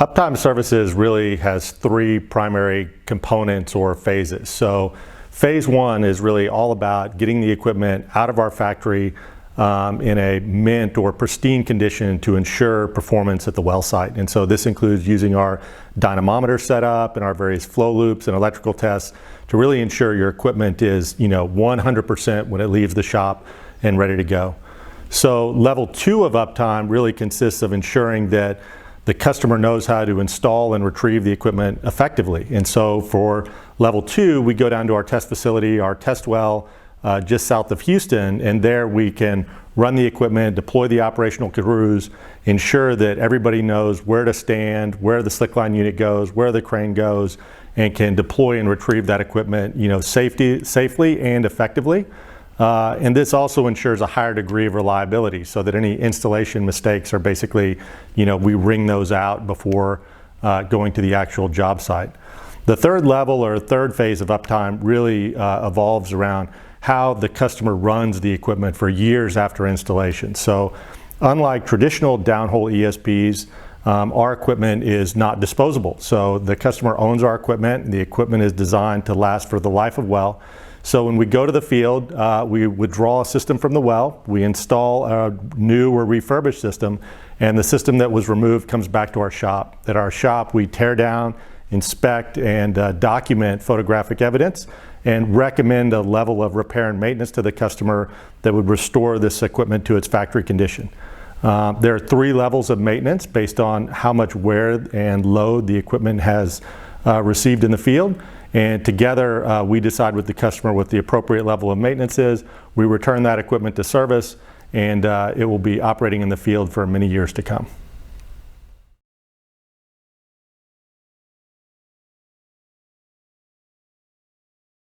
Uptime services really has three primary components or phases. So phase one is really all about getting the equipment out of our factory in a mint or pristine condition to ensure performance at the well site. And so this includes using our dynamometer setup and our various flow loops and electrical tests to really ensure your equipment is 100% when it leaves the shop and ready to go. So level two of uptime really consists of ensuring that the customer knows how to install and retrieve the equipment effectively. And so for level two, we go down to our test facility, our test well, just south of Houston, and there we can run the equipment, deploy the operational crews, ensure that everybody knows where to stand, where the slickline unit goes, where the crane goes, and can deploy and retrieve that equipment safely and effectively. And this also ensures a higher degree of reliability so that any installation mistakes are basically, we wring those out before going to the actual job site. The third level or third phase of uptime really evolves around how the customer runs the equipment for years after installation. So unlike traditional downhole ESPs, our equipment is not disposable. So the customer owns our equipment, and the equipment is designed to last for the life of well. So when we go to the field, we withdraw a system from the well, we install a new or refurbished system, and the system that was removed comes back to our shop. At our shop, we tear down, inspect, and document photographic evidence and recommend a level of repair and maintenance to the customer that would restore this equipment to its factory condition. There are three levels of maintenance based on how much wear and load the equipment has received in the field. And together we decide with the customer what the appropriate level of maintenance is. We return that equipment to service, and it will be operating in the field for many years to come.